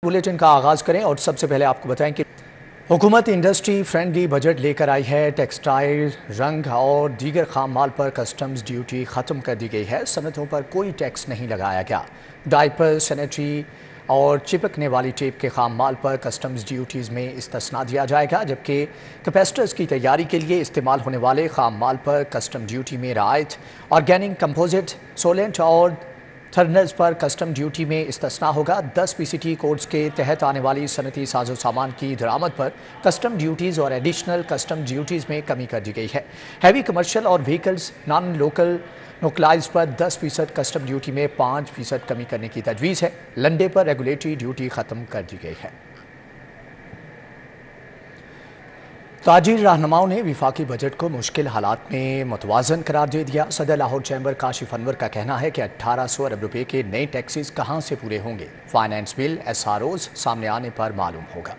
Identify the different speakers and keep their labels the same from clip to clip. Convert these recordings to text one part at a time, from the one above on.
Speaker 1: Bulletin का आगाज करें और सबसे पहले आपको बताएं कि हुकूमत इंडस्ट्री फ्रेंडली बजट लेकर आई है। टेक्सटाइल, रंग और दीगर खाम माल पर कस्टम्स ड्यूटी ख़त्म कर दी गई है। सनतों पर कोई टैक्स नहीं लगाया गया। डायपर, सैनिटरी और चिपकने वाली टेप के खाम माल पर कस्टम्स ड्यूटीज़ में इस्तिस्ना दिया जाएगा, जबकि कैपेसिटर्स की तैयारी के लिए इस्तेमाल होने वाले खाम माल पर कस्टम ड्यूटी में रियायत। ऑर्गेनिक, कंपोजिट, सोलेंट और थर्नल्स पर कस्टम ड्यूटी में इस्तिस्ना होगा। 10 PCT कोड्स के तहत आने वाली सनती साजो सामान की दरामद पर कस्टम ड्यूटीज़ और एडिशनल कस्टम ड्यूटीज़ में कमी कर दी गई है। हैवी कमर्शियल और व्हीकल्स, नॉन लोकल नुकलाइज पर 10% कस्टम ड्यूटी में 5% कमी करने की तजवीज़ है। लंडे पर रेगुलेटरी ड्यूटी ख़त्म कर दी गई है। ताजिर रहनुमाओं ने विफाकी बजट को मुश्किल हालात में मुतवाज़न करार दे दिया। सदर लाहौर चैम्बर काशिफ अनवर का कहना है कि 1800 अरब रुपए के नए टैक्सेस कहां से पूरे होंगे, फाइनेंस बिल SROs सामने आने पर मालूम होगा।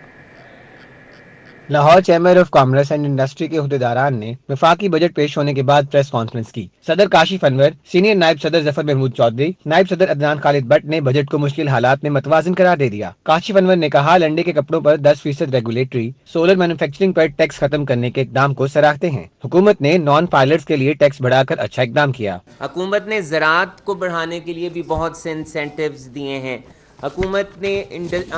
Speaker 2: Lahore chamber of commerce and industry के अहदेदारान ने वफाकी बजट पेश होने के बाद प्रेस कॉन्फ्रेंस की। सदर काशिफ अनवर, सीनियर नायब सदर जफर महमूद चौधरी, नायब सदर अदनान खालिद भट्ट ने बजट को मुश्किल हालात में मुतवाज़न करार दे दिया। काशिफ अनवर ने कहा, लंडे के कपड़ों पर 10% रेगुलेटरी, सोलर मैन्युफैक्चरिंग पर टैक्स खत्म करने के इकदाम को सराहते हैं। हुकूमत ने नॉन पायलट्स के लिए टैक्स बढ़ाकर अच्छा इकदाम किया।
Speaker 3: हुकूमत ने ज़राअत को बढ़ाने के लिए भी बहुत से इंसेंटिव्स दिए हैं। हुकूमत ने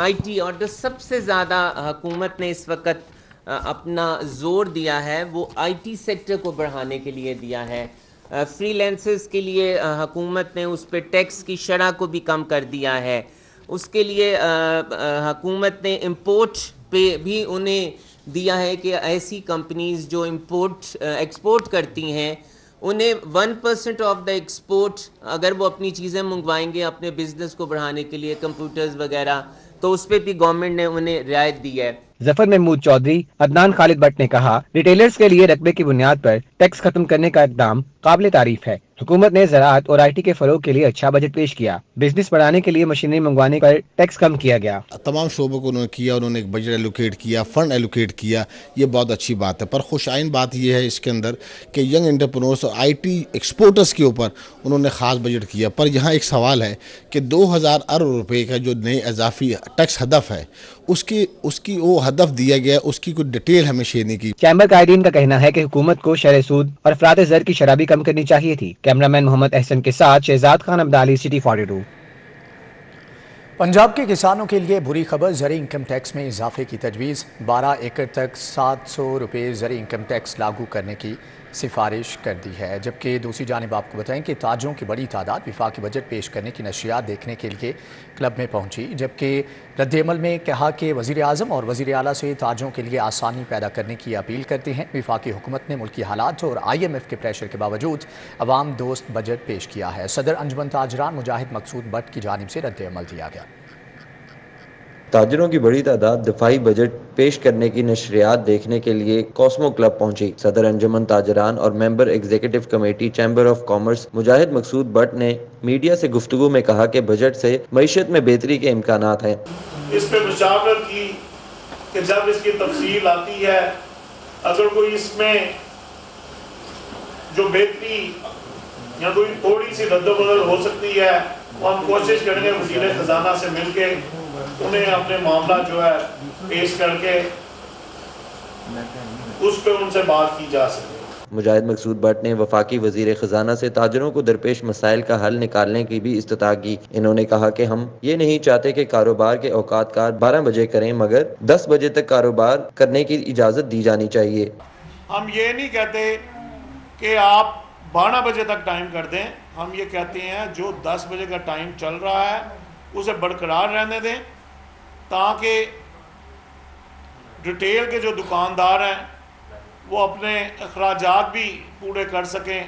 Speaker 3: IT और सबसे ज़्यादा हुकूमत ने इस वक्त अपना जोर दिया है वो IT सेक्टर को बढ़ाने के लिए दिया है। फ्रीलांसर्स के लिए हुकूमत ने उस पर टैक्स की शरह को भी कम कर दिया है। उसके लिए हुकूमत ने इंपोर्ट पे भी उन्हें दिया है कि ऐसी कंपनीज जो एक्सपोर्ट करती हैं उन्हें 1% ऑफ द एक्सपोर्ट अगर वो अपनी चीज़ें मंगवाएंगे अपने बिजनेस को बढ़ाने के लिए, कंप्यूटर्स वगैरह, तो उस पर भी गवर्नमेंट ने उन्हें रियायत दी है।
Speaker 2: जफर महमूद चौधरी, अदनान खालिद भट्ट ने कहा, रिटेलर्स के लिए रकबे की बुनियाद पर टैक्स खत्म करने का इकदाम काबिल तारीफ है। हुकूमत ने ज़राअत और IT के फरोग के लिए अच्छा बजट पेश किया। बिजनेस बढ़ाने के लिए मशीनरी मंगवाने पर टैक्स कम किया गया।
Speaker 4: तमाम शोबों को उन्होंने किया, उन्होंने एक बजट एलोकेट किया, फंड एलोकेट किया, ये बहुत अच्छी बात है। पर खुशाइन बात यह है इसके अंदर कि यंग एंटरप्रेन्योर्स और IT एक्सपोर्टर्स के ऊपर उन्होंने ख़ास बजट किया। पर यहाँ एक सवाल है कि 2000 अरब रुपये का जो नए इजाफी टैक्स हदफ है उसकी वो हदफ दिया गया, उसकी कोई डिटेल हमें शेयर नहीं की।
Speaker 2: चैम्बर कायदीन का कहना है कि हुकूमत को शरह सूद और अफरात ज़र की शरह भी कम करनी चाहिए थी। कैमरामैन मोहम्मद अहसन के साथ शहजाद खान अब्दाली, सिटी 42।
Speaker 1: पंजाब के किसानों के लिए बुरी खबर, ज़री इनकम टैक्स में इजाफे की तजवीज़। 12 एकड़ तक 700 रुपये ज़री इनकम टैक्स लागू करने की सिफारिश कर दी है। जबकि दूसरी जानिब आपको बताएं कि ताजरों की बड़ी तादाद विफाकी बजट पेश करने की नशियात देखने के लिए क्लब में पहुंची। जबकि रद्द-ए-अमल में कहा कि वज़ीर आज़म और वज़ीर आला से ताजरों के लिए आसानी पैदा करने की अपील करते हैं। विफाकी हुकूमत ने मुल्की हालात और IMF के प्रेशर के बावजूद अवाम दोस्त बजट पेश किया है। सदर अंजुमन ताजरान मुजाहिद मकसूद भट्ट की जानिब से रद्द-ए-अमल दिया गया।
Speaker 5: ताजरों की बड़ी तादाद दफाई बजट पेश करने की नशरियात देखने के लिए कॉस्मो क्लब पहुंची। सदर अंजुमन ताजरान और member executive committee chamber of commerce Mujahid Maqsood Butt ने मीडिया से गुफ्तगू में कहा कि बजट से मईशत में बेहतरी के इम्कानात हैं।
Speaker 6: इस पे मुशावरत की कि जब इसकी तफसील आती है अगर कोई इसमें जो बेहतरी या कोई थोड़ी सी रद्द-ओ-बदल हो सकती है वो हम कोशिश करेंगे वज़ीर ख़जाना से मिलके उन्हें अपने मामला जो है पेश करके उस पर उनसे बात की जा सके।
Speaker 5: मुजाहिद मकसूद भट्ट ने वफाकी वज़ीर ख़जाना से ताजरों को दरपेश मसाइल का हल निकालने की भी इस्तता की। इन्होंने कहा कि हम ये नहीं चाहते कि कारोबार के औकात कार 12 बजे करें, मगर 10 बजे तक कारोबार करने की इजाज़त दी जानी चाहिए।
Speaker 6: हम ये नहीं कहते कि आप 12 बजे तक टाइम कर दें, हम ये कहते हैं जो 10 बजे का टाइम चल रहा है उसे बरकरार रहने दें ताकि रिटेल के जो दुकानदार हैं वो अपने अखराजात भी पूरे कर सकें।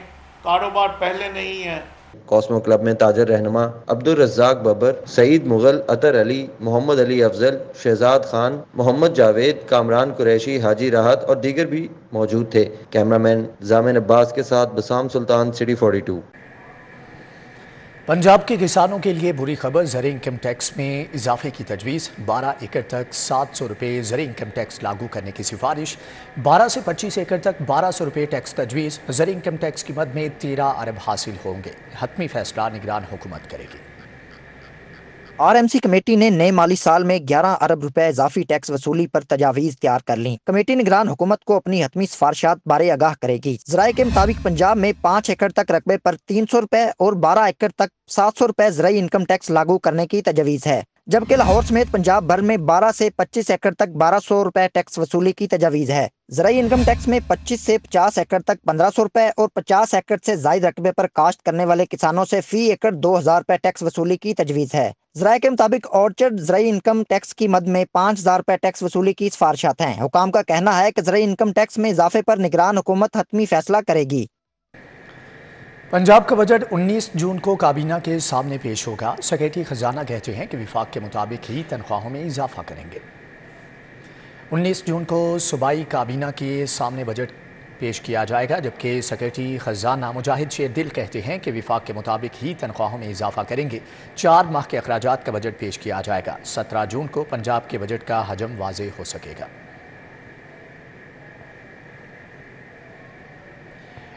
Speaker 6: कारोबार पहले नहीं है।
Speaker 5: कॉस्मो क्लब में ताजर रहनुमा अब्दुल रज़्ज़ाक बबर, सईद मुगल, अतर अली, मोहम्मद अली अफजल, शहजाद खान, मोहम्मद जावेद, कामरान कुरैशी, हाजी राहत और दीगर भी मौजूद थे। कैमरामैन जामिन अब्बास के साथ बसाम सुल्तान, सिटी 42।
Speaker 1: पंजाब के किसानों के लिए बुरी खबर, ज़री इनकम टैक्स में इजाफे की तजवीज़। 12 एकड़ तक 700 रुपये ज़री इनकम टैक्स लागू करने की सिफारिश। 12 से 25 एकड़ तक 1200 रुपये टैक्स तजवीज़। ज़री इनकम टैक्स की मद में 13 अरब हासिल होंगे। हतमी फैसला निगरान हुकूमत करेगी।
Speaker 7: RMC कमेटी ने नए माली साल में 11 अरब रुपए इजाफी टैक्स वसूली पर तजावीज़ तैयार कर ली। कमेटी निगरान हुकूमत को अपनी हतमी सिफारिशात बारे आगाह करेगी। ज़राए के मुताबिक पंजाब में 5 एकड़ तक रकबे पर 300 रुपए और 12 एकड़ तक 700 रुपए ज़राई इनकम टैक्स लागू करने की तजवीज़ है, जबकि लाहौर समेत पंजाब भर में 12 से 25 एकड़ तक 1200 रुपए टैक्स वसूली की तजवीज़ है। ज़राई इनकम टैक्स में 25 से 50 एकड़ तक 1500 रुपए और 50 एकड़ से जायद रकबे पर काश्त करने वाले किसानों से फी एकड़ 2000 रुपए टैक्स वसूली की तजवीज़ है। ज़राए के मुताबिक ऑर्चर्ड ज़राई इनकम टैक्स की मद में 5000 रुपए टैक्स वसूली की सिफारिशात हैं। हुकाम का कहना है कि ज़राई इनकम टैक्स में इजाफे पर निगरान हुकूमत हतमी फैसला करेगी।
Speaker 1: पंजाब का बजट 19 जून को काबीना के सामने पेश होगा। सेक्रेटरी खजाना कहते हैं कि विफाक के मुताबिक ही तनख्वाहों में इजाफा करेंगे। 19 जून को सूबाई काबीना के सामने बजट पेश किया जाएगा, जबकि सेक्रेटरी खजाना मुजाहिद शेरदिल कहते हैं कि विफाक के मुताबिक ही तनख्वाहों में इजाफा करेंगे। 4 माह के अखराजात का बजट पेश किया जाएगा। 17 जून को पंजाब के बजट का हजम वाज़ेह हो सकेगा।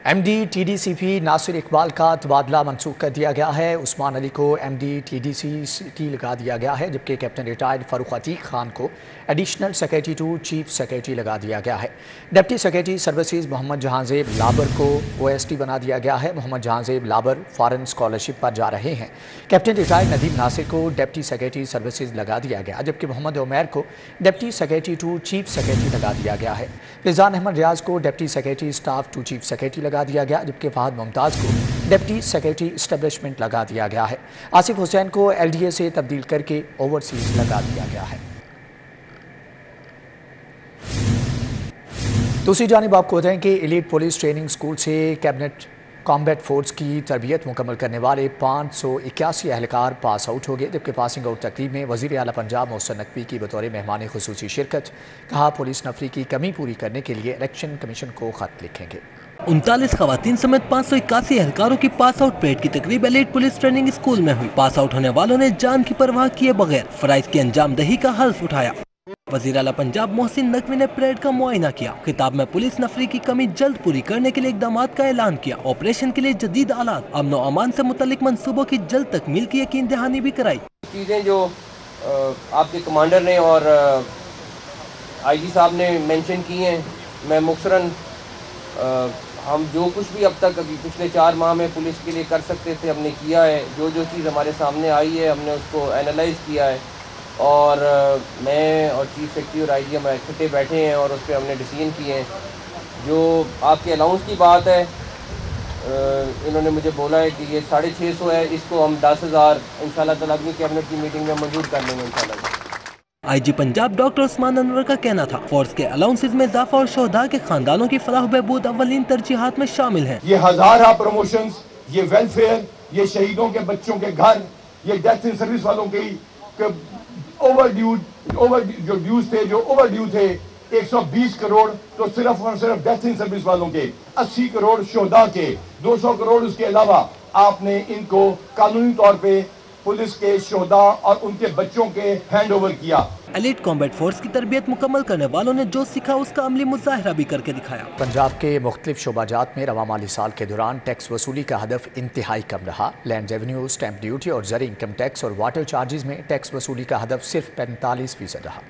Speaker 1: MD TDCP नासिर इकबाल का तबादला मनसूख कर दिया गया है। उस्मान अली को MD TDCP लगा दिया गया है, जबकि कैप्टन रिटायर्ड फारूक अतीक खान को additional secretary to chief secretary लगा दिया गया है। Deputy secretary services Mohammad Jahanzeb Labar को OST बना दिया गया है। मोहम्मद जहांजेब लाबर फॉरेन स्कॉलरशिप पर जा रहे हैं। कैप्टन रिटायर्ड नदीम नासिर को डिप्टी सेक्रेटरी सर्विसेज लगा दिया गया, जबकि मोहम्मद उमैर को deputy secretary to chief secretary लगा दिया गया है। रिजवान अहमद रियाज को deputy secretary staff to chief secretary लगा दिया गया, जबकि फहद मुमताज़ को डिप्टी सेक्रेटरी एस्टेब्लिशमेंट लगा दिया गया है। आसिफ हुसैन को LDA से तब्दील करके ओवरसीज लगा दिया गया है। दूसरी जानिब आपको बताएं कि एलीट पुलिस ट्रेनिंग स्कूल से कैबिनेट कॉम्बैट फोर्स की तरबियत मुकम्मल करने वाले 581 एहलकार पास आउट हो गए, जबकि पासिंग आउट तकरीब में वज़ीर आला पंजाब मोहसिन नकवी की बतौर मेहमान खुसूसी शिरकत। कहा, पुलिस नफरी की कमी पूरी करने के लिए इलेक्शन कमीशन को खत लिखेंगे।
Speaker 8: 39 खवातीन समेत 581 एहलकारों की पास आउट परेड की तकरीब एलीट पुलिस ट्रेनिंग स्कूल में हुई। पास आउट होने वालों ने जान की परवाह किए बगैर फराइज की अंजाम दही का हल्फ उठाया। वज़ीर आला पंजाब मोहसिन नकवी ने परेड का मुआयना किया। खिताब में पुलिस नफरी की कमी जल्द पूरी करने के लिए इकदाम का ऐलान किया। ऑपरेशन के लिए जदीद आलात, अमन व अमान से मुतल्लिक मंसूबों की जल्द तकमील की यकीन दहानी भी कराई।
Speaker 9: चीज़ें जो आपके कमांडर ने और IG साहब ने मेंशन की हैं, मैं मुख्तरन हम जो कुछ भी अब तक अभी पिछले 4 माह में पुलिस के लिए कर सकते थे हमने किया है। जो जो चीज़ हमारे सामने आई है हमने उसको एनालाइज किया है, और मैं और चीफ सेक्रेटरी और IG हम इकट्ठे बैठे हैं और उस पर हमने डिसीजन किए हैं। जो आपके अलाउंस की बात है, इन्होंने मुझे बोला है कि ये 650 है, इसको हम 10,000 इंशाल्लाह ताला अगली कैबिनेट की मीटिंग में मंजूर कर लेंगे इंशाल्लाह।
Speaker 8: IG पंजाब डॉक्टर उस्मान अनवर का कहना था, फोर्स के अलाउंसेज में इजाफा और शोहदा के खानदानों की फलाह बहबूद अव्वलीन तरजीहात में शामिल है।
Speaker 10: ये हजारा प्रमोशंस, ये वेलफेयर, ये शहीदों के बच्चों के घर, ये डेथ इन सर्विस वालों के ओवर ड्यूज थे 120 करोड़, तो सिर्फ और सिर्फ डेथ इन सर्विस वालों के 80 करोड़ शोहदा के, 200 करोड़ उसके अलावा आपने इनको कानूनी तौर पे पुलिस के शोहदा और उनके बच्चों के हैंड ओवर किया।
Speaker 8: एलीट कॉम्बैट फोर्स की तरबियत मुकम्मल करने वालों ने जो सीखा उसका अमली मुजाहिरा भी करके दिखाया।
Speaker 1: पंजाब के मुख्तलिफ शोबाजात में रवा माली साल के दौरान टैक्स वसूली का हदफ इंतहाई कम रहा। लैंड रेवेन्यू, स्टैंप ड्यूटी और ज़री इनकम टैक्स और वाटर चार्जेस में टैक्स वसूली का हदफ सिर्फ 45% रहा।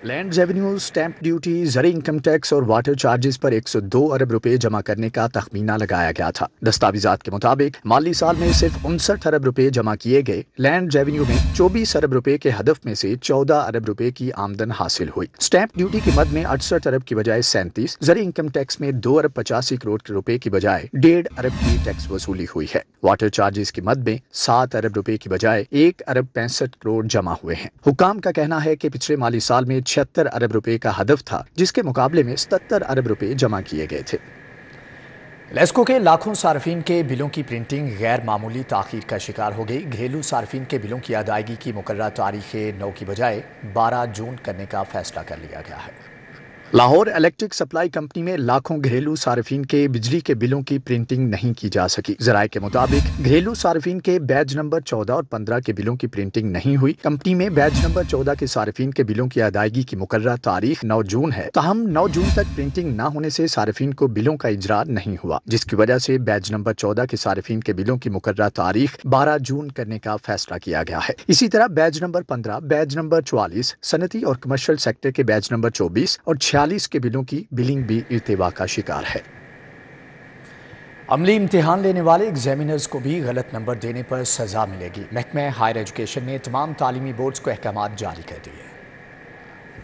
Speaker 1: लैंड रेवेन्यू, स्टैंप ड्यूटी, ज़री इनकम टैक्स और वाटर चार्जेस पर 102 अरब रुपए जमा करने का तखमीना लगाया गया था। दस्तावेजात के मुताबिक माली साल में सिर्फ 59 अरब रुपए जमा किए गए। लैंड रेवेन्यू में 24 अरब रुपए के हदफ में से 14 अरब रुपए की आमदन हासिल हुई। स्टैंप ड्यूटी की मद में 68 अरब की बजाय 37, ज़री इनकम टैक्स में 2 अरब 85 करोड़ रुपए की बजाय 1.5 अरब की टैक्स वसूली हुई है। वाटर चार्जेस की मद में 7 अरब रुपए की बजाय 1 अरब 65 करोड़ जमा हुए हैं। हुकाम का कहना है कि पिछले माली साल में 76 अरब रुपए का हदफ था, जिसके मुकाबले में 77 अरब रुपए जमा किए गए थे। लेस्को के लाखों सार्फिन के बिलों की प्रिंटिंग गैर मामूली ताखीर का शिकार हो गई। घरेलू सार्फिन के बिलों की अदायगी की मुकर्रर तारीख 9 की बजाय 12 जून करने का फैसला कर लिया गया है। लाहौर इलेक्ट्रिक सप्लाई कंपनी में लाखों घरेलू सार्फिन के बिजली के बिलों की प्रिंटिंग नहीं की जा सकी। ज़राए के मुताबिक घरेलू सार्फिन के बैच नंबर 14 और 15 के बिलों की प्रिंटिंग नहीं हुई। कंपनी में बैच नंबर 14 के सार्फिन के बिलों की अदायगी की मुकर्रर तारीख 9 जून है, ताहम 9 जून तक प्रिंटिंग न होने से सार्फिन को बिलों का इजरा नहीं हुआ, जिसकी वजह से बैच नंबर 14 के सार्फिन के बिलों की मुकर्रर तारीख 12 जून करने का फैसला किया गया है। इसी तरह बैच नंबर 15, बैच नंबर 44, सनती और कमर्शियल सेक्टर के बैच नंबर 24 और 46 के बिलों की बिलिंग भी इर्तिबा का शिकार है। अमली इम्तिहान लेने वाले एग्जामिनर्स को भी गलत नंबर देने पर सजा मिलेगी। महकमा हायर एजुकेशन ने तमाम तालीमी बोर्ड्स को अहकामात जारी कर दिए।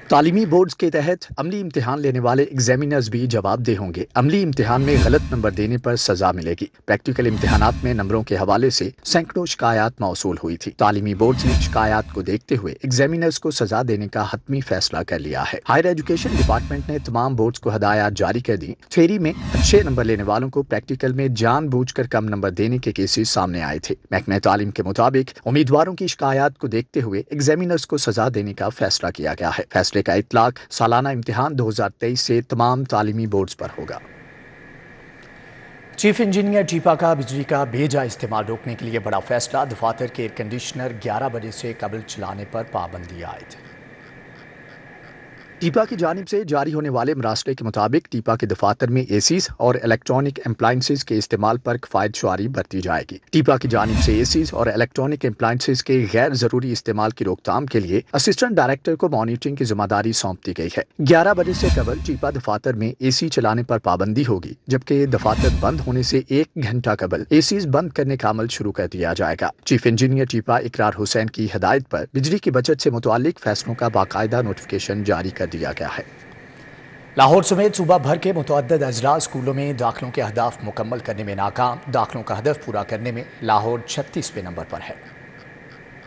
Speaker 1: तालीमी बोर्ड्स के तहत अमली इम्तिहान लेने वाले एग्जामिनर्स भी जवाबदेह होंगे। अमली इम्तिहान में गलत नंबर देने पर सजा मिलेगी। प्रैक्टिकल इम्तिहानात में नंबरों के हवाले से सैकड़ों शिकायत मौसूल हुई थी। तालीमी बोर्ड्स ने शिकायत को देखते हुए एग्जामिनर्स को सजा देने का हतमी फैसला कर लिया है। हायर एजुकेशन डिपार्टमेंट ने तमाम बोर्ड्स को हदायत जारी कर दी। थ्योरी में अच्छे नंबर लेने वालों को प्रैक्टिकल में जानबूझकर कम नंबर देने के केसेस सामने आए थे। महकमा तालीम के मुताबिक उम्मीदवारों की शिकायत को देखते हुए एग्जामिनर्स को सजा देने का फैसला किया गया है। फैसले का इतलाक सालाना इम्तिहान 2023 से तमाम तालीमी बोर्ड्स पर होगा। चीफ इंजीनियर टीपा का बिजली का बेजा इस्तेमाल रोकने के लिए बड़ा फैसला। दफातर के एयर कंडीशनर 11 बजे से कबल चलाने पर पाबंदी आयद। टीपा की जानिब से जारी होने वाले मरासले के मुताबिक टीपा के दफातर में एसीज और इलेक्ट्रॉनिक एप्लायंसेज के इस्तेमाल पर किफायत शुमारी बरती जाएगी। टीपा की जानिब से एसीज और इलेक्ट्रॉनिक एप्लायंसेज के गैर जरूरी इस्तेमाल की रोकथाम के लिए असिस्टेंट डायरेक्टर को मॉनिटरिंग की जिम्मेदारी सौंप दी गई है। 11 बजे से कबल टीपा दफातर में एसी चलाने पर पाबंदी होगी, जबकि दफातर बंद होने से 1 घंटा कबल एसीज बंद करने का अमल शुरू कर दिया जाएगा। चीफ इंजीनियर टीपा इकरार हुसैन की हिदायत पर बिजली की बचत से मुताल्लिक फैसलों का बाकायदा नोटिफिकेशन जारी कर दिया गया है। लाहौर समेत सूबा भर के मुतअद्दिद अजला स्कूलों में दाखिलों के अहदाफ मुकम्मल करने में नाकाम। दाखिलों का हदफ पूरा करने में लाहौर 36वें नंबर पर है।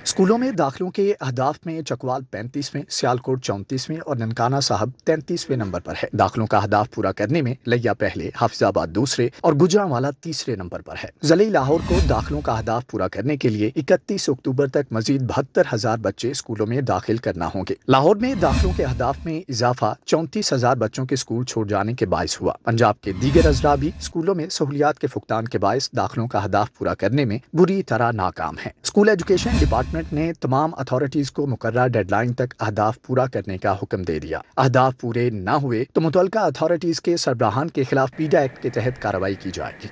Speaker 1: स्कूलों में दाखिलों के अहदाफ में चकवाल 35वें, सियालकोट 34वें और ननकाना साहब 33वें नंबर पर है। दाखिलों का अहदाफ पूरा करने में लिया पहले, हाफिजाबाद दूसरे और गुजरांवाला तीसरे नंबर पर है। ज़िले लाहौर को दाखिलों का अहदाफ पूरा करने के लिए 31 अक्टूबर तक मजीद 72,000 बच्चे स्कूलों में दाखिल करना होंगे। लाहौर में दाखिलों के अहदाफ में इजाफा 34,000 बच्चों के स्कूल छोड़ जाने के बायस हुआ। पंजाब के दीगर अजला भी स्कूलों में सहूलियात के फुकतान के बायस दाखिलों का अहदाफ पूरा करने में बुरी तरह नाकाम है। स्कूल एजुकेशन डिपार्टमेंट ने तमाम अथॉरिटीज को मुकर्रर डेडलाइन तक अहदाफ पूरा करने का हुक्म दे दिया। अहदाफ पूरे न हुए तो मुतल्लिका अथॉरिटीज के सरबराहान के खिलाफ पीडा एक्ट के तहत कार्रवाई की जाएगी।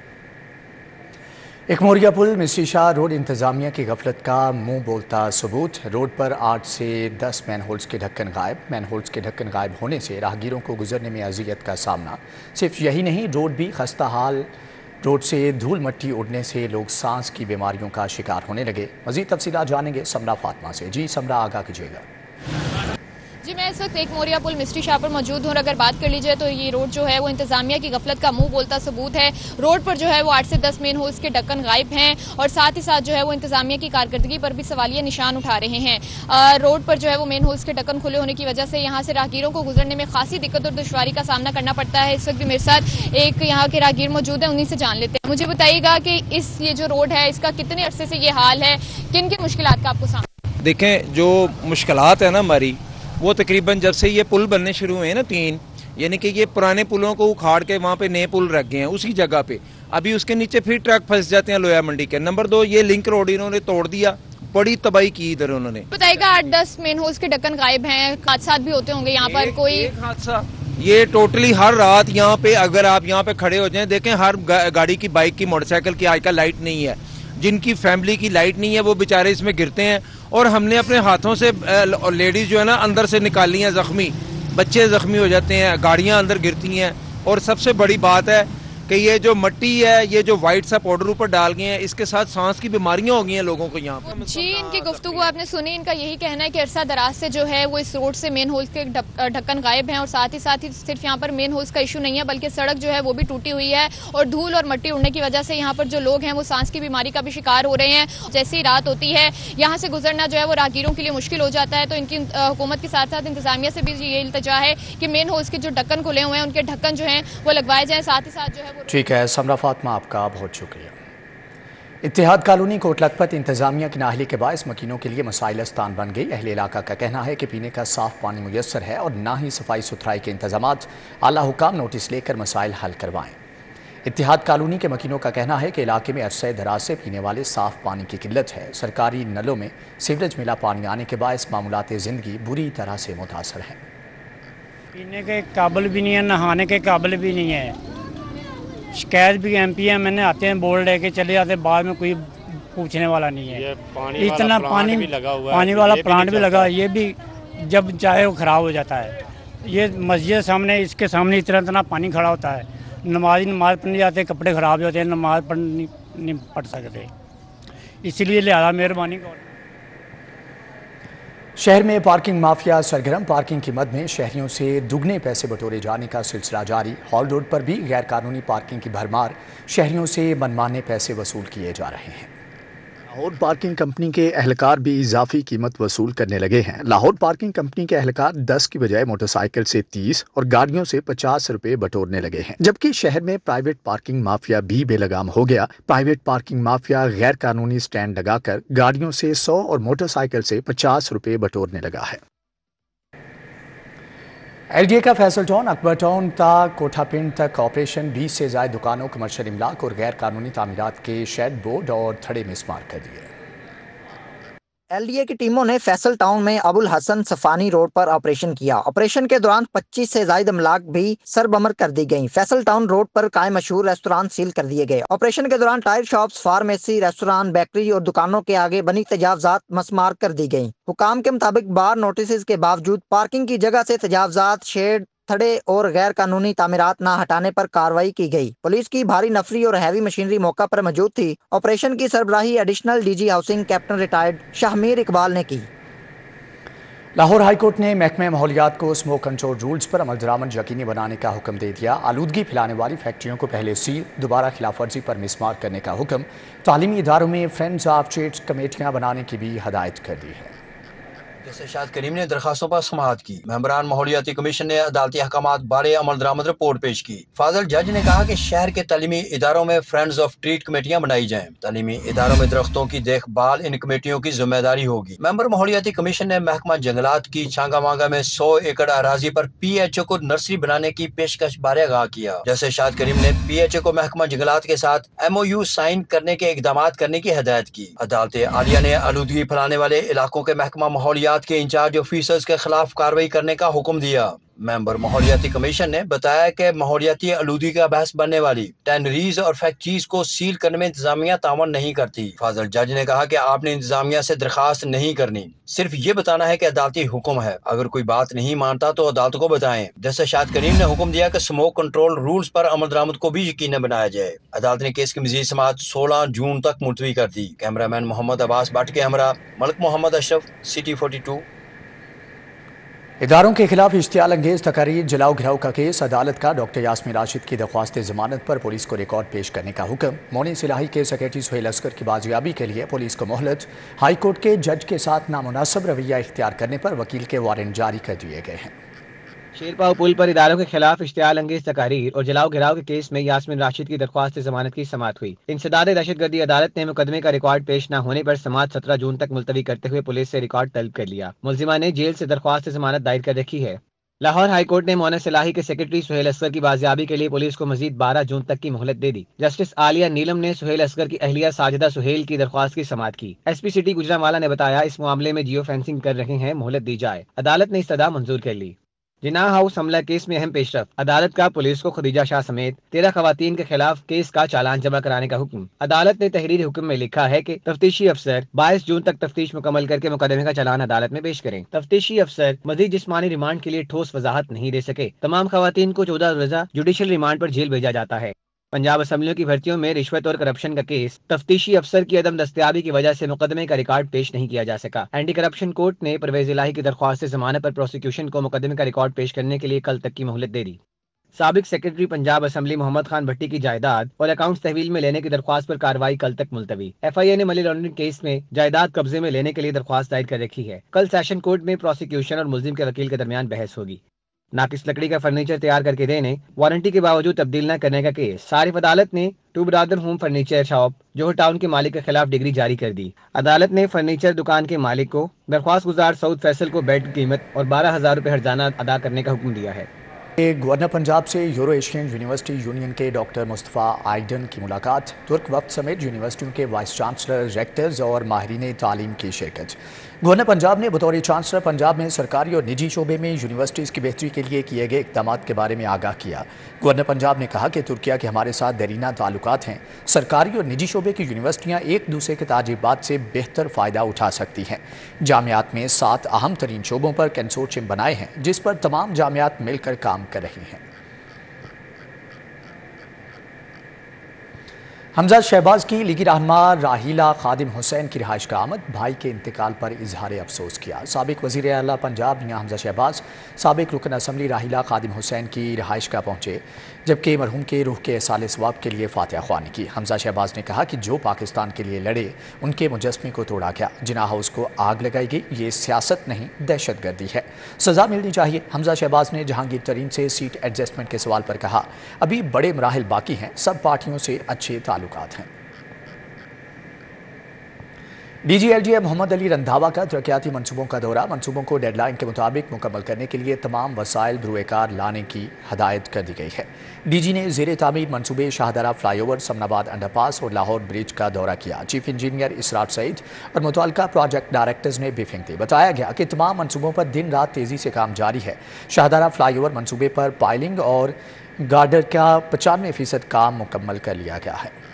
Speaker 1: एक मोरिया पुल मिस्री शाह रोड इंतजामिया की गफलत का मुंह बोलता सबूत। रोड पर 8 से 10 मैनहोल्स के ढक्कन गायब। मैनहोल्स के ढक्कन गायब होने से राहगीरों को गुजरने में अजियत का सामना। सिर्फ यही नहीं, रोड भी खस्ता हाल। रोड से धूल मट्टी उड़ने से लोग सांस की बीमारियों का शिकार होने लगे। मजीद तफसीलात जानेंगे समरा फातिमा से। जी समरा, आगाह कीजिएगा।
Speaker 11: जी, मैं इस वक्त एक मोरिया पुल मिस्ट्री शाह पर मौजूद हूँ और अगर बात कर ली जाए तो ये रोड जो है वो इंतजामिया की गफलत का मुंह बोलता सबूत है। रोड पर जो है वो 8 से 10 मेन होल्स के ढक्कन गायब हैं और साथ ही साथ जो है वो इंतजामिया की कारकर्दगी पर भी सवालिया निशान उठा रहे हैं। रोड पर जो है वो मेन होल्स के ढक्कन खुले होने की वजह से यहाँ से राहगीरों को गुजरने में खासी दिक्कत और दुश्वारी का सामना करना पड़ता है। इस वक्त भी मेरे साथ एक यहाँ के राहगीर मौजूद है, उन्हीं से जान लेते हैं। मुझे बताइएगा कि ये जो रोड है इसका कितने अरसे से ये हाल है, किन किन मुश्किलात का आपको सामना?
Speaker 12: देखें, जो मुश्किलात है ना हमारी, वो तकरीबन जब से ये पुल बनने शुरू हुए हैं ना 3, यानी कि ये पुराने पुलों को उखाड़ के वहाँ पे नए पुल रख गए हैं उसी जगह पे। अभी उसके नीचे फिर ट्रक फंस जाते हैं लोया मंडी के। नंबर 2, ये लिंक रोड इन्होंने तोड़ दिया, बड़ी तबाही की इधर उन्होंने।
Speaker 11: बताइएगा 8-10 मेन होल्स के ढक्कन गायब हैं, हादसा भी होते होंगे यहाँ पर? कोई
Speaker 12: एक हादसा ये टोटली हर रात यहाँ पे, अगर आप यहाँ पे खड़े हो जाएं, देखें हर गाड़ी की, बाइक की, मोटरसाइकिल की आजकल लाइट नहीं है। जिनकी फैमिली की लाइट नहीं है वो बेचारे इसमें गिरते हैं। और हमने अपने हाथों से लेडीज जो है ना अंदर से निकाली हैं जख्मी, बच्चे जख्मी हो जाते हैं, गाड़ियां अंदर गिरती हैं। और सबसे बड़ी बात है कि ये जो मट्टी है, ये जो वाइट सा पाउडर ऊपर डाल गए हैं, इसके साथ सांस की बीमारियां हो गई हैं लोगों को यहाँ पर।
Speaker 11: जी, इनकी गुफ्तगू आपने सुनी। इनका यही कहना है कि अरसा दराज से जो है वो इस रोड से मेन होल्स के ढक्कन गायब हैं और साथ ही सिर्फ यहाँ पर मेन होल्स का इशू नहीं है बल्कि सड़क जो है वो भी टूटी हुई है और धूल और मट्टी उड़ने की वजह से यहाँ पर जो लोग हैं वो सांस की बीमारी का भी शिकार हो रहे हैं। जैसे ही रात होती है यहाँ से गुजरना जो है वो राहगीरों के लिए मुश्किल हो जाता है। तो इनकी हुकूमत के साथ साथ इंतजामिया से भी ये इल्तिजा है कि मेन होल्स के जो ढक्कन खुले हुए हैं उनके ढक्कन जो है वो लगवाए जाए। साथ ही साथ जो है वो
Speaker 1: ठीक है समरा फातिमा, आपका बहुत शुक्रिया। اتحاد کالونی کوٹ لکھپت انتظامیہ کی نااہلی کے باعث مکینوں کے لیے مسائل استان بن گئی۔ اہل علاقہ کا کہنا ہے کہ پینے کا صاف پانی میسر ہے اور نہ ہی صفائی ستھرائی کے انتظامات۔ اعلیٰ حکام نوٹس لے کر مسائل حل کروائیں۔ اتحاد کالونی کے مکینوں کا کہنا ہے کہ علاقے میں عرصہ دراز سے پینے والے صاف پانی کی قلت ہے۔ سرکاری نلوں میں سیوریج ملا پانی آنے کے باعث معمولات زندگی بری طرح سے متاثر ہیں۔
Speaker 13: پینے کے قابل بھی نہیں ہے، نہانے کے قابل بھی نہیں ہے۔ شکایت بھی ایم پی ایم آتے ہیں، بورڈ لے کے چلے جاتے ہیں، بعد میں کوئی پوچھنے والا نہیں ہے۔ اتنا پانی والا پلانٹ بھی لگا، یہ بھی جب چاہے وہ خراب ہو جاتا ہے۔ یہ مسجد سامنے، اس کے سامنے اتنا پانی کھڑا ہوتا ہے، نماز پڑھنے جاتے ہیں، کپڑے خراب ہوتے ہیں، نماز نہیں پڑھ سکتے۔ اسی لیے لہٰذا مہربانی کرو۔
Speaker 1: شہر میں پارکنگ مافیا سرگرم، پارکنگ کی مد میں شہریوں سے دگنے پیسے بٹورے جانے کا سلسلہ جاری۔ ہال روڈ پر بھی غیر قانونی پارکنگ کی بھرمار، شہریوں سے منمانے پیسے وصول کیے جا رہے ہیں۔ لاہور پارکنگ کمپنی کے اہلکار بھی اضافی قیمت وصول کرنے لگے ہیں۔ لاہور پارکنگ کمپنی کے اہلکار 10 کی بجائے موٹر سائیکل سے 30 اور گاڑیوں سے 50 روپے بٹورنے لگے ہیں، جبکہ شہر میں پرائیویٹ پارکنگ مافیا بھی بے لگام ہو گیا۔ پرائیویٹ پارکنگ مافیا غیر قانونی سٹینڈ لگا کر گاڑیوں سے 100 اور موٹر سائیکل سے 50 روپے بٹورنے لگا ہے۔ ایل ڈی اے کا فیصل ٹاؤن، اکبر ٹاؤن تا کوٹھا پنڈ تک آپریشن، 20 سے زائد دکانوں، کمرشل املاک اور غیر قانونی تعمیرات کے شیڈ، بورڈ اور تھڑے مسمار کر دیے۔
Speaker 7: ایل ڈی اے کی ٹیموں نے فیصل ٹاؤن میں ابو الحسن صفانی روڈ پر آپریشن کیا۔ آپریشن کے دوران 25 سے زائد املاک بھی سربمر کر دی گئیں۔ فیصل ٹاؤن روڈ پر قائم مشہور ریستوران سیل کر دیے گئے۔ آپریشن کے دوران tyre shops, pharmacy, restaurant, bakery اور دکانوں کے آگے بنی تجاوزات مسمار کر دی گئیں۔ حکام کے مطابق بار نوٹسز کے باوجود پارکنگ کی جگہ سے تجاوزات، شیڈ، تھڑے اور غیر قانونی تعمیرات نہ ہٹانے پر کارروائی کی گئی۔ پولیس کی بھاری نفری اور ہیوی مشینری موقع پر موجود تھی۔ آپریشن کی سربراہی additional D G housing captain retired Shahmir Iqbal نے کی۔
Speaker 1: لاہور ہائی کورٹ نے محکمہ ماحولیات کو اسموک کنٹرول رولز پر عمل درآمد یقینی بنانے کا حکم دے دیا۔ آلودگی پھیلانے والی فیکٹریوں کو پہلے سیل، دوبارہ خلاف ورزی پر مسمار کرنے کا حکم۔ تعلیمی اداروں میں فرینڈز آف چیٹس کمیٹیاں بنانے کی بھی ہدایت کر دی ہے۔
Speaker 14: جیسے شاہد کریم نے درخواستوں پر سماعت کی۔ ممبران ماحولیاتی کمیشن نے عدالتی احکامات بارے عمل درآمد رپورٹ پیش کی۔ فاضل جج نے کہا کہ شہر کے تعلیمی اداروں میں فرینڈز آف ٹریٹ کمیٹیاں بنائی جائیں۔ تعلیمی اداروں میں درختوں کی دیکھ بھال ان کمیٹیوں کی ذمہ داری ہوگی۔ ممبر ماحولیاتی کمیشن نے محکمہ جنگلات کی چھانگا مانگا میں 100 ایکڑ اراضی پر پی ایچ او کو نرسری بنانے کی پیشکش بارے آگاہ کیا۔ جیسے شاہد کریم نے پی ایچ او کو محکمہ جنگلات کے ساتھ ایم او یو سائن کرنے کے اقدامات کرنے کی ہدایت کی۔ عدالت عالیہ نے آلودگی پھیلانے والے علاقوں کے محکمہ ماحولیات کے انچارج آفیسرز کے خلاف کارروائی کرنے کا حکم دیا۔ ممبر ماحولیاتی کمیشن نے بتایا کہ ماحولیاتی آلودگی کا بحث بننے والی ٹینریز اور فیکٹریز کو سیل کرنے میں انتظامیہ تعاون نہیں کرتی۔ فاضل جج نے کہا کہ آپ نے انتظامیہ سے درخواست نہیں کرنی، صرف یہ بتانا ہے کہ عدالتی حکم ہے۔ اگر کوئی بات نہیں مانتا تو عدالت کو بتائیں۔ جیسے شاہد کریم نے حکم دیا کہ اسموک کنٹرول رولز پر عمل درآمد کو بھی یقینی بنایا جائے۔ عدالت نے کیس کی مزید سماعت 16 جون تک ملتوی کر دی۔ Camera main Muhammad Abbas but کے ہمراہ ملک محمد اشرف، سٹی 42۔
Speaker 1: اداروں کے خلاف اشتعال انگیز تقاریر، جلاؤ گھراؤ کا کیس، عدالت کا ڈاکٹر یاسمین راشد کی درخواست ضمانت پر پولیس کو ریکارڈ پیش کرنے کا حکم۔ مونی صلاحی کے سیکرٹری سہیل اصغر کی بازیابی کے لیے پولیس کو مہلت۔ ہائی کورٹ کے جج کے ساتھ نامناسب رویہ اختیار کرنے پر وکیل کے وارنٹ جاری کر دیے گئے ہیں۔
Speaker 2: شیرپاؤ پل پر اداروں کے خلاف اشتعال انگیز تقاریر اور جلاؤ گھراؤ کے کیس میں یاسمین راشد کی درخواست ضمانت کی سماعت ہوئی۔ انسداد دہشت گردی عدالت نے مقدمے کا ریکارڈ پیش نہ ہونے پر سماعت 17 جون تک ملتوی کرتے ہوئے پولیس سے ریکارڈ طلب کر لیا۔ ملزمہ نے جیل سے درخواست ضمانت دائر کر رکھی ہے۔ لاہور ہائی کورٹ نے مونا صلاحی کے سیکرٹری سہیل اصغر کی بازیابی کے لیے پولیس کو مزید 12 جون تک کی مہلت دے دی۔ جسٹس عالیہ نیلم نے سہیل اصغر کی اہلیہ ساجدہ سہیل کی درخواست کی سماعت کی۔ ایس پی سٹی گجرانوالہ نے بتایا اس معاملے میں جیو فینسنگ کر رہے ہیں، مہلت دی جائے۔ عدالت نے استدعا منظور کر لی۔ جناح ہاؤس حملہ کیس میں اہم پیش رفت، عدالت کا پولیس کو خدیجہ شاہ سمیت 13 خواتین کے خلاف کیس کا چالان جمع کرانے کا حکم۔ عدالت نے تحریر حکم میں لکھا ہے کہ تفتیشی افسر 22 جون تک تفتیش مکمل کر کے مقدمے کا چالان عدالت میں پیش کریں۔ تفتیشی افسر مزید جسمانی ریمانڈ کے لیے ٹھوس وضاحت نہیں دے سکے۔ تمام خواتین کو 14 روزہ جوڈیشل ریمانڈ پر جیل بھیجا جاتا ہے۔ پنجاب اسمبلیوں کی بھرتیوں میں رشوت اور کرپشن کا کیس، تفتیشی افسر کی عدم دستیابی کی وجہ سے مقدمے کا ریکارڈ پیش نہیں کیا جا سکا۔ اینٹی کرپشن کورٹ نے پرویز الہی کی درخواست ضمانت پر پروسیکیوشن کو مقدمے کا ریکارڈ پیش کرنے کے لیے کل تک کی مہلت دے دی۔ سابق سیکرٹری پنجاب اسمبلی محمد خان بھٹی کی جائیداد اور اکاؤنٹس تحویل میں لینے کی درخواست پر کارروائی کل تک ملتوی۔ ایف آئی اے نے منی لانڈرنگ کیس میں جائیداد قبضے میں لینے کے لیے درخواست دائر کر رکھی ہے۔ کل سیشن کورٹ میں پروسیکیوشن اور ملزم کے وکیل کے درمیان بحث ہوگی۔ नाकिस लकड़ी का फर्नीचर तैयार करके देने, वारंटी के बावजूद तब्दील न करने का केस। सारिफ अदालत ने two brother home furniture shop Johar town के मालिक के खिलाफ डिग्री जारी कर दी। अदालत ने फर्नीचर दुकान के मालिक को दरख्वास्त गुजार सऊद फैसल को बेड की कीमत और 12,000 रुपये हर्जाना अदा करने का हुक्म दिया है।
Speaker 1: गवर्नर पंजाब से यूरो एशियन यूनिवर्सिटी यूनियन के डॉक्टर मुस्तफ़ा आइडन की मुलाकात, तुर्क वक्त समेत यूनिवर्सिटियों के वाइस चांसलर, रेक्टर्स और माहिरीन तालीम की शिरकत। गवर्नर पंजाब ने बतौर चांसलर पंजाब में सरकारी और निजी शोबे में यूनिवर्सिटीज़ की बेहतरी के लिए किए गए इक़दाम के बारे में आगाह किया। गवर्नर पंजाब ने कहा कि तुर्किया के हमारे साथ देरीना ताल्लुकात हैं। सरकारी और निजी शोबे की यूनिवर्सिटियाँ एक दूसरे के तजुर्बात से बेहतर फ़ायदा उठा सकती हैं। जामियात में 7 अहम तरीन शोबों पर कंसोर्शियम बनाए हैं, जिस पर तमाम जामियात मिलकर काम कर रही हैं। हमजा शहबाज की लीगी रहनुमा राहीला खादिम हुसैन की रिहाइश का आमद, भाई के इंतकाल पर इजहार अफसोस किया। साबिक वज़ीर आला पंजाब मियां हमजा शहबाज साबिक रुकन असम्बली राहीला खादिम हुसैन की रिहाइश का पहुँचे, जबकि मरहूम के रूह के साले सवाब के लिए फातिहा ख्वानी की। हमजा शहबाज ने कहा कि जो पाकिस्तान के लिए लड़े उनके मुजस्मे को तोड़ा गया, जिना हाउस को आग लगाई गई, ये सियासत नहीं दहशत गर्दी है, सज़ा मिलनी चाहिए। हमजा शहबाज ने जहांगीर तरीन से सीट एडजस्टमेंट के सवाल पर कहा, अभी बड़े मराहिल बाकी हैं, सब पार्टियों से अच्छे ताल्लुकात हैं। DGLGA मोहम्मद अली रंधावा का तरक्याती मनसूबों का दौरा, मनसूबों को डेडलाइन के मुताबिक मुकम्मल करने के लिए तमाम वसाइल बरूएकार लाने की हदायत कर दी गई है। DG ने ज़ेरे तामीर मनसूबे शाहदरा फ्लाईओवर, समनाबाद अंडरपास और लाहौर ब्रिज का दौरा किया। चीफ इंजीनियर इसरार सईद और मुतल्लिका प्रोजेक्ट डायरेक्टर्स ने ब्रीफिंग दी। बताया गया कि तमाम मनसूबों पर दिन रात तेज़ी से काम जारी है। शाहदरा फ्लाईओवर मनसूबे पर पाइलिंग और गार्डर का 95% काम मुकम्मल कर लिया गया है।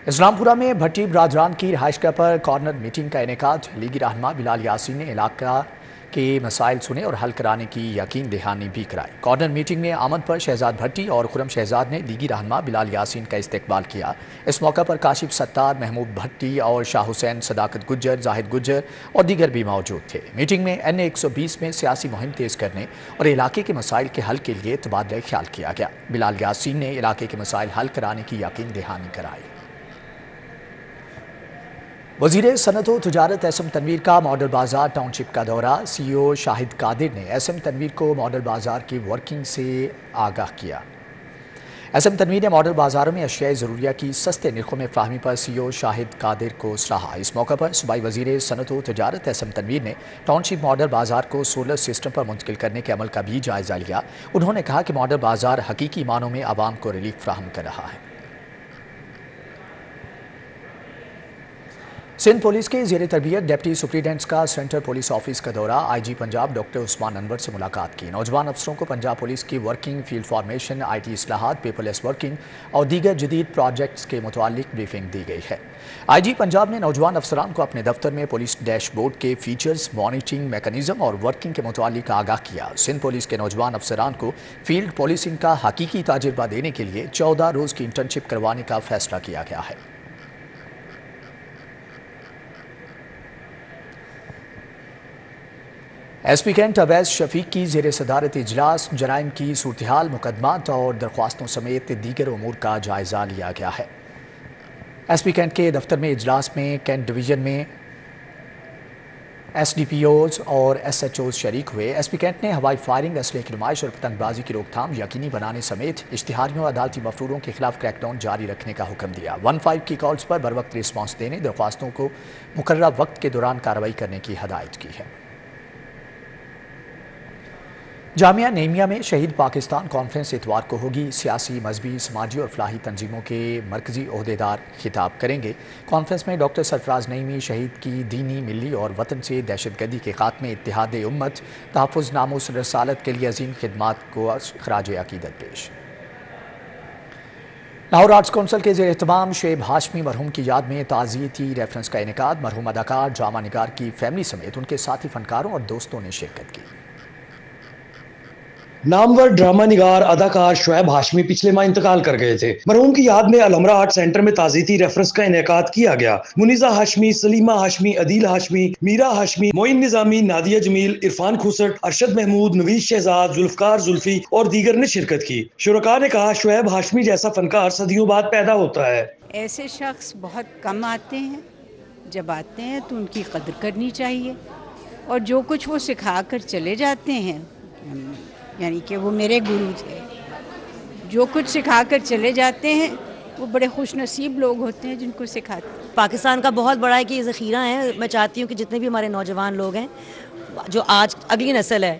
Speaker 1: इस्लामपुरा में भट्टी बरादरान की रिहाइशगाह पर कॉर्नर मीटिंग का इनेकाद, लीगी रहनुमा बिलाल यासीन ने इलाका के मसाइल सुने और हल कराने की यकीन दहानी भी कराई। कॉर्नर मीटिंग में आमद पर शहजाद भट्टी और खुरम शहजाद ने लीगी रहनुमा बिलाल यासीन का इस्तकबाल किया। इस मौका पर काशिफ सत्तार, महमूद भट्टी और शाह हुसैन, सदाकत गुज्जर, जाहिद गुज्जर और दीगर भी मौजूद थे। मीटिंग में NA 120 में सियासी मुहिम तेज़ करने और इलाके के मसाइल के हल के लिए तबादला ख्याल किया गया। बिलाल यासीन ने इलाके के मसाइल हल कराने की यकीन दहानी कराई। वज़ीर सनअत व तिजारत SM तनवीर का मॉडल बाज़ार टाउनशिप का दौरा, CEO शाहिद कादिर ने SM तनवीर को मॉडल बाज़ार की वर्किंग से आगाह किया। SM तनवीर ने मॉडल बाज़ारों में अशियाई ज़रूरिया की सस्ते निर्खों में फ़राहमी पर CEO शाहिद कादिर को सराहा। इस मौका पर सूबाई वज़ीर सनअत व तिजारत SM तनवीर ने टाउनशिप मॉडल बाज़ार को सोलर सिस्टम पर मुंतकिल करने के अमल का भी जायज़ा लिया। उन्होंने कहा कि मॉडल बाज़ार हकीकी मानों में आवाम को रिलीफ फ़राहम कर रहा है। सिंध पुलिस के ज़ेरे तरबियत डिप्टी सुप्रीडेंट्स का सेंट्रल पुलिस ऑफिस का दौरा, IG पंजाब डॉक्टर उस्मान अनवर से मुलाकात की। नौजवान अफसरों को पंजाब पुलिस की वर्किंग, फील्ड फॉर्मेशन, IT इस्लाहात, पेपरलेस वर्किंग और दीगर जदीद प्रोजेक्ट्स के मुतालिक ब्रीफिंग दी गई है। IG पंजाब ने नौजवान अफसरान को अपने दफ्तर में पुलिस डैशबोर्ड के फीचर्स, मॉनिटरिंग मैकेनिज्म और वर्किंग के मुतालिक आगाह किया। सिंध पुलिस के नौजवान अफसरान को फील्ड पुलिसिंग का हकीकी तजुर्बा देने के लिए 14 रोज़ की इंटर्नशिप करवाने का फैसला किया गया है। SP कैंट अवैस शफीक की ज़ेरे सदारत इजलास जराइम की सूरत-ए-हाल, मुकदमात और दरख्वास्तों समेत दीगर उमूर का जायज़ा लिया गया है। SP कैंट के दफ्तर में इजलास में कैंट डिवीज़न में SDPOs और SHOs शरीक हुए। SP कैंट ने हवाई फायरिंग, असले की नुमाइश और पतंगबाजी की रोकथाम यकीनी बनाने समेत इश्तिहारियों और अदालती मफरूरों के खिलाफ क्रैकडाउन जारी रखने का हुक्म दिया। 15 की कॉल्स पर बर वक्त रिस्पॉन्स देने, दरख्वास्तों को मुकर्रर वक्त के दौरान कार्रवाई करने की हदायत की है। जामिया नेमिया में शहीद पाकिस्तान कॉन्फ्रेंस इतवार को होगी। सियासी, मजहबी, समाजी और फलाही तंजीमों के मरकजी ओहदेदार खिताब करेंगे। कॉन्फ्रेंस में डॉक्टर सरफराज नईमी शहीद की दीनी, मिली और वतन से दहशतगर्दी के खात्मे, इत्तेहाद उम्मत, तहफ़्फ़ुज़, नामूस, रसालत के लिए अजीम खिदमात को खराज अकीदत पेश। लाहौर आर्ट्स काउंसिल के ज़ेर एहतमाम शुएब हाशमी मरहूम की याद में ताज़ियती रेफरेंस का इनेकाद, मरहूम अदाकार, ड्रामा निगार की फैमिली समेत उनके साथी फनकारों और दोस्तों ने शिरकत की।
Speaker 15: नामवर ड्रामा निगार अदाकार शुएब हाशमी पिछले माह इंतकाल कर गए थे। मरहूम की याद में अलहमरा आर्ट सेंटर में ताज़ियती रेफरेंस का इनेकाद किया गया। मुनीजा हाशमी, सलीमा हाशमी, अदील हाशमी, मीरा हाशमी, मोइन निजामी, नादिया जमील, इरफान खुसट, अरशद महमूद, नवीज शहजाद, जुल्फकार जुल्फी और दीगर ने शिरकत की। शुरका ने कहा, शुएब हाशमी जैसा फनकार सदियों बाद पैदा होता है।
Speaker 16: ऐसे शख्स बहुत कम आते हैं, जब आते हैं तो उनकी कदर करनी चाहिए। اور جو کچھ وہ سکھا کر چلے جاتے ہیں، یعنی کہ وہ میرے گرو تھے، جو کچھ سکھا کر چلے جاتے ہیں وہ بڑے خوش نصیب لوگ ہوتے ہیں جن کو سکھاتے ہیں۔
Speaker 17: پاکستان کا بہت بڑا ایک ذخیرہ ہے۔ میں چاہتی ہوں کہ جتنے بھی ہمارے نوجوان لوگ ہیں، جو آج اگلی نسل ہے،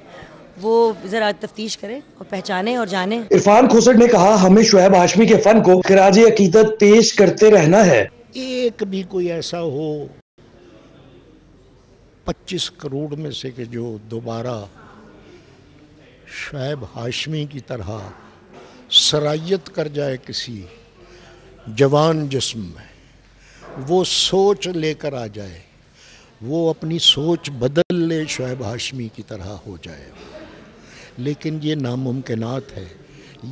Speaker 17: وہ ذرا تفتیش کرے اور پہچانے اور جانے۔
Speaker 15: عرفان کھوسڑ نے کہا ہمیں شعیب ہاشمی کے فن کو خراج عقیدت پیش کرتے رہنا ہے۔
Speaker 18: ایک بھی کوئی ایسا ہو 25 کروڑ میں سے کہ جو دوبارہ شعیب ہاشمی کی طرح سرایت کر جائے کسی جوان جسم میں، وہ سوچ لے کر آ جائے، وہ اپنی سوچ بدل لے، شعیب ہاشمی کی طرح ہو جائے، لیکن یہ ناممکنات ہے،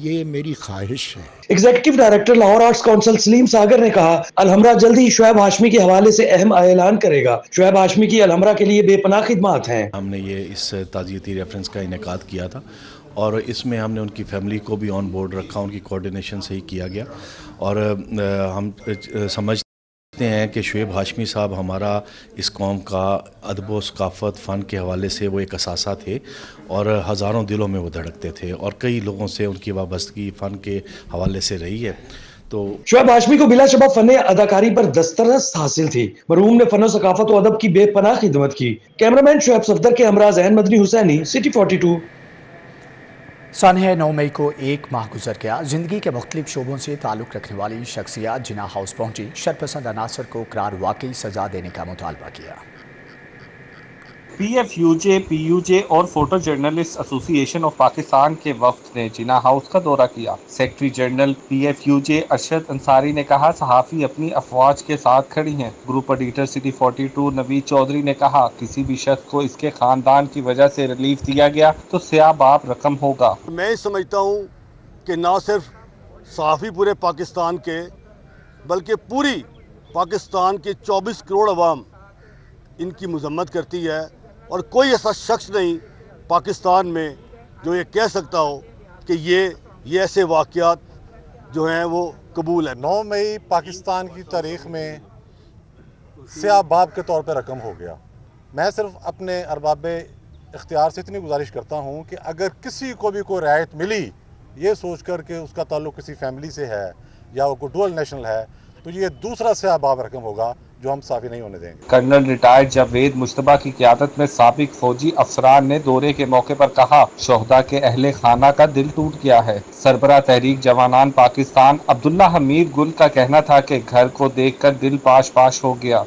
Speaker 18: یہ میری خواہش ہے۔
Speaker 15: Executive director Lahore arts council Saleem Sagar نے کہا الحمرا جلد ہی شعیب ہاشمی کے حوالے سے اہم اعلان کرے گا۔ شعیب ہاشمی کی الحمرا کے لیے بے پناہ خدمات ہیں۔
Speaker 19: ہم نے یہ اس تعزیتی ریفرنس کا انعقاد کیا تھا اور اس میں ہم نے ان کی فیملی کو بھی آن بورڈ رکھا، ان کی کوارڈینیشن سے ہی کیا گیا، اور ہم سمجھتے ہیں کہ شعیب ہاشمی صاحب ہمارا اس قوم کا ادب و ثقافت فن کے حوالے سے وہ ایک اثاثہ تھے، اور ہزاروں دلوں میں وہ دھڑکتے تھے، اور کئی لوگوں سے ان کی وابستگی فن کے حوالے سے رہی ہے۔ تو
Speaker 15: شعیب ہاشمی کو بلا شبہ فن اداکاری پر دسترس حاصل تھی۔ مرحوم نے فن و ثقافت و ادب کی بے پناہ خدمت کی۔ کیمرامین شعیب صفدر کے ہمراہ ذہن مدنی حسینی، سٹی 42۔
Speaker 1: سانحہ 9 مئی کو ایک ماہ گزر گیا۔ زندگی کے مختلف شعبوں سے تعلق رکھنے والی شخصیات جناح ہاؤس پہنچی، شرپسند عناصر کو قرار واقعی سزا دینے کا مطالبہ کیا۔
Speaker 20: P F U J, P U J اور فوٹو جرنلسٹ ایسوسی ایشن آف پاکستان کے وفد نے جناح ہاؤس کا دورہ کیا۔ Secretary general P F U J Arshad Ansari نے کہا صحافی اپنی افواج کے ساتھ کھڑی ہیں۔ Group editor city 42 Naveed Chaudhry نے کہا کسی بھی شخص کو اس کے خاندان کی وجہ سے ریلیف دیا گیا تو سیاہ باب رقم ہوگا۔
Speaker 21: میں سمجھتا ہوں کہ نہ صرف صحافی پورے پاکستان کے بلکہ پوری پاکستان کے 24 کروڑ عوام ان کی مذمت کرتی ہے، اور کوئی ایسا شخص نہیں پاکستان میں جو یہ کہہ سکتا ہو کہ یہ ایسے واقعات جو ہیں وہ قبول ہے۔
Speaker 22: 9 مئی پاکستان کی تاریخ میں سیاہ باب کے طور پہ رقم ہو گیا۔ میں صرف اپنے ارباب اختیار سے اتنی گزارش کرتا ہوں کہ اگر کسی کو بھی کوئی رعایت ملی یہ سوچ کر کہ اس کا تعلق کسی فیملی سے ہے یا وہ کوئی ڈوئل نیشنل ہے تو یہ دوسرا سیاہ باب رقم ہوگا جو ہم صافی نہیں ہونے دیں گے۔
Speaker 20: کرنل ریٹائرڈ جاوید مشتبہ کی قیادت میں سابق فوجی افسران نے دورے کے موقع پر کہا شہداء کے اہل خانہ کا دل ٹوٹ گیا ہے۔ سربراہ تحریک جوانان پاکستان عبداللہ حمید گل کا کہنا تھا کہ گھر کو دیکھ کر دل پاش پاش ہو گیا۔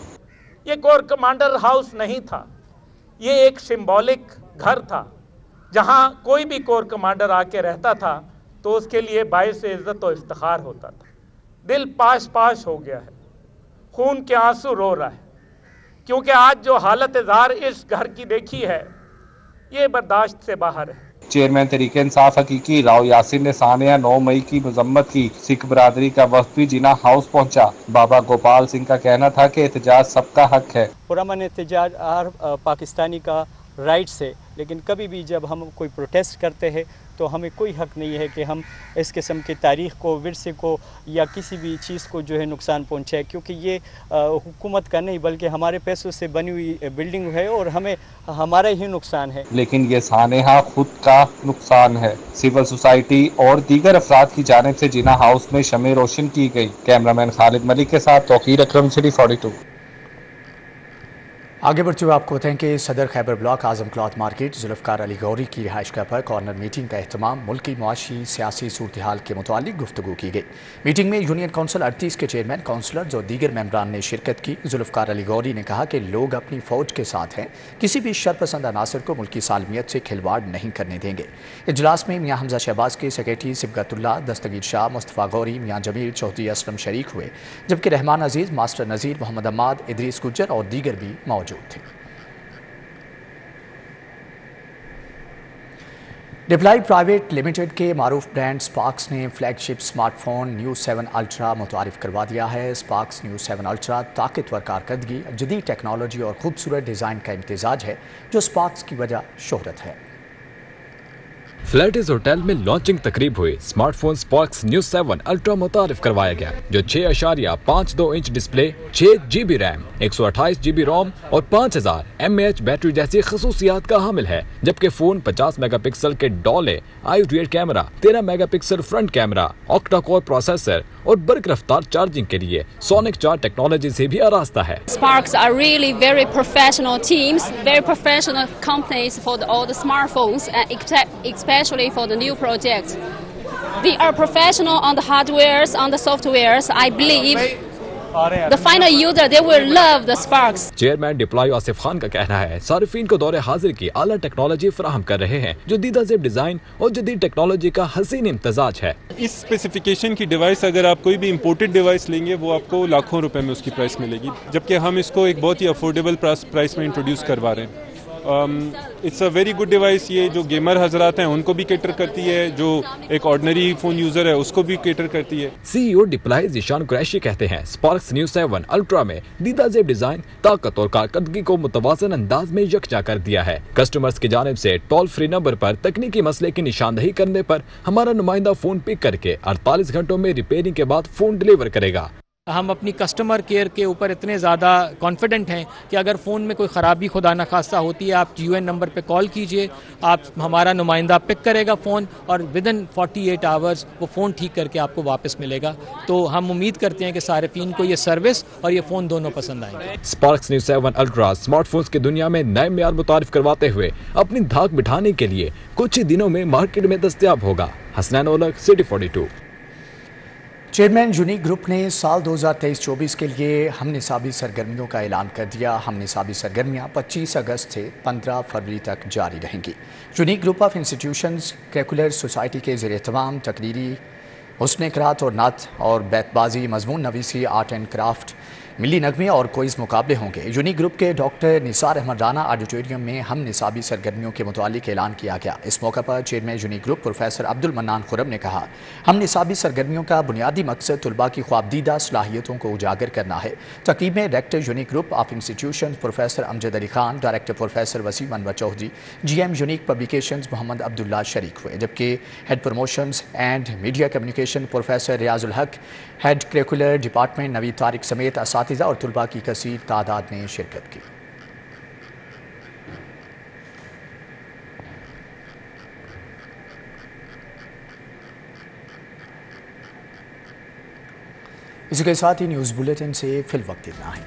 Speaker 23: یہ کور کمانڈر ہاؤس نہیں تھا، یہ ایک سمبولک گھر تھا جہاں کوئی بھی کور کمانڈر آ کے رہتا تھا تو اس کے لیے باعث عزت و افتخار ہوتا تھا۔ دل پاش پاش ہو گیا ہے، خون کے آنسو رو رہا ہے، کیونکہ آج جو حالت زار اس گھر کی دیکھی ہے یہ برداشت سے باہر ہے۔
Speaker 20: چیئرمین تحریک انصاف حقیقی راؤ یاسر نے سانحہ 9 مئی کی مذمت کی۔ سکھ برادری کا وفد بھی جناح ہاؤس پہنچا۔ بابا گوپال سنگھ کا کہنا تھا کہ احتجاج سب کا حق ہے۔
Speaker 24: پرامن احتجاج ہر پاکستانی کا رائٹس ہے، لیکن کبھی بھی جب ہم کوئی پروٹیسٹ کرتے ہیں تو ہمیں کوئی حق نہیں ہے کہ ہم اس قسم کی تاریخ کو، ورثے کو یا کسی بھی چیز کو جو ہے نقصان پہنچائے، کیونکہ یہ حکومت کا نہیں بلکہ ہمارے پیسوں سے بنی ہوئی بلڈنگ ہے اور ہمیں ہمارا ہی نقصان ہے۔
Speaker 20: لیکن یہ سانحہ خود کا نقصان ہے۔ سول سوسائٹی اور دیگر افراد کی جانب سے جناح ہاؤس میں شمع روشن کی گئی۔ کیمرامین خالد ملک کے ساتھ توقیر اکرم، سٹی 42۔
Speaker 1: آگے بڑھتے ہوئے آپ کو بتائیں کہ صدر خیبر بلاک اعظم کلاتھ مارکیٹ ذوالفقار علی گوری کی رہائش گاہ پر کارنر میٹنگ کا اہتمام۔ ملکی معاشی سیاسی صورتحال کے متعلق گفتگو کی گئی۔ میٹنگ میں یونین کونسل 38 کے چیئرمین، کونسلرز اور دیگر ممبران نے شرکت کی۔ ذوالفقار علی گوری نے کہا کہ لوگ اپنی فوج کے ساتھ ہیں، کسی بھی شرپسند عناصر کو ملکی سالمیت سے کھلواڑ نہیں کرنے دیں گے۔ اجلاس میں میاں حمزہ شہباز کے سیکریٹری صبغت اللہ، دستگیر شاہ، مصطفیٰ غوری، میاں جمیل، چودھری اسلم شریک ہوئے، جبکہ رحمان عزیز، ماسٹر نذیر، محمد عماد، ادریس گجر اور دیگر بھی موجود تھے۔ ڈپلائی پرائیویٹ لمیٹڈ کے معروف برانڈ سپارکس نے فلیگ شپ سمارٹ فون نیو 7 الٹرا متعارف کروا دیا ہے۔ سپارکس نیو 7 الٹرا طاقتور کارکردگی، جدید ٹیکنالوجی اور خوبصورت ڈیزائن کا امتزاج ہے جو سپارکس کی وجہ شہرت ہے۔
Speaker 3: फ्लैटिस होटल में लॉन्चिंग तकरीब हुई। स्मार्टफोन स्पार्क्स न्यू 7 अल्ट्रा मुतारिफ करवाया गया, जो 6.52 inch display, 6 GB RAM, 128 GB रोम और 5000 mAh बैटरी जैसी खसूसियात का हामिल है। जबकि फोन 50 मेगापिक्सल के dual AI rear camera, 13 megapixel front camera, octa core processor और बर्क रफ्तार चार्जिंग के लिए सोनिक चार्ज टेक्नोलॉजी से भी आरास्ता है।
Speaker 4: Sparks are really very professional teams, very professional companies for all the smartphones, especially for the new projects. They are professional on the hardwares, on the softwares. I believe the final user, they will love the Sparks.
Speaker 3: Chairman deploy Asif Khan का कहना है सारिफीन को दौरे हाजिर की आला technology फराहम कर रहे हैं, जो दीदा ज़ेब डिजाइन और जदीद टेक्नोलॉजी का हसीन इम्तजाज है।
Speaker 5: इस स्पेसिफिकेशन की डिवाइस अगर आप कोई भी इंपोर्टेड डिवाइस लेंगे वो आपको लाखों रुपए में उसकी प्राइस मिलेगी, जबकि हम इसको एक बहुत ही अफोर्डेबल प्राइस में इंट्रोड्यूस करवा रहे हैं। It's a very good device. ये जो गेमर हजरात हैं उनको भी केटर करती है, जो एक ऑर्डिनरी फोन यूजर है उसको भी केटर करती है।
Speaker 3: सीईओ डिप्लॉय ज़ीशान कुरैशी कहते हैं स्पार्क्स न्यू 7 अल्ट्रा में दीदा ज़ेब डिजाइन ताकत और कारकर्दगी को मुतवाज़न अंदाज में यकजा कर दिया है। कस्टमर्स की जानिब से टोल फ्री नंबर पर तकनीकी मसले की निशानदही करने पर हमारा नुमाइंदा फोन पिक करके 48 घंटों में रिपेयरिंग के बाद फोन डिलीवर करेगा।
Speaker 6: हम अपनी कस्टमर केयर के ऊपर इतने ज़्यादा कॉन्फिडेंट हैं कि अगर फ़ोन में कोई ख़राबी खुदा न खास्ता होती है, आप UN नंबर पे कॉल कीजिए, आप हमारा नुमाइंदा पिक करेगा फ़ोन और विदिन 48 आवर्स वो फ़ोन ठीक करके आपको वापस मिलेगा। तो हम उम्मीद करते हैं कि सारिफीन को ये सर्विस और ये फ़ोन दोनों पसंद आएंगे।
Speaker 3: स्पार्क्स न्यू 7 अल्ट्रा स्मार्टफोन्स की दुनिया में नए मेयार मुतारिफ करवाते हुए अपनी धाक बिठाने के लिए कुछ ही दिनों में मार्केट में दस्तयाब होगा। हसनैन ओलक, सिटी 42।
Speaker 1: चेयरमैन यूनिक ग्रुप ने साल 2023-24 के लिए हम निसाबी सरगर्मियों का ऐलान कर दिया। हम निसाबी सरगर्मियाँ 25 अगस्त से 15 फरवरी तक जारी रहेंगी। Unique group of institutions curricular society के ज़ेर एहतमाम तकरीरी हुस्न क़राअत और नात और बैतबाजी, मजमून नवीसी, आर्ट एंड क्राफ्ट, मिली नगमे और क्विज़ मुकाबले होंगे। यूनिक ग्रुप के डॉक्टर निसार अहमद राना ऑडिटोरियम में हम निसाबी सरगर्मियों के मुतालिक ऐलान किया गया। इस मौके पर chairman unique group professor Abdul mannan Khurram ने कहा, हम निसाबी सरगर्मियों का बुनियादी मकसद तलबा की ख्वाबदीदा सलाहियतों को उजागर करना है। तकरीब में director unique group of institution professor Amjad Ali Khan, director professor Waseem Anwar Chaudhry, GM unique publications Mohammad Abdullah शरीक हुए, जबकि head promotions and media communication professor Riazul Haq, head curricular department Naveed Tariq समेत असातिज़ा और तलबा की कसीर तादाद ने शिरकत की। इसी के साथ ही न्यूज़ बुलेटिन से फिल वक्त इतना है।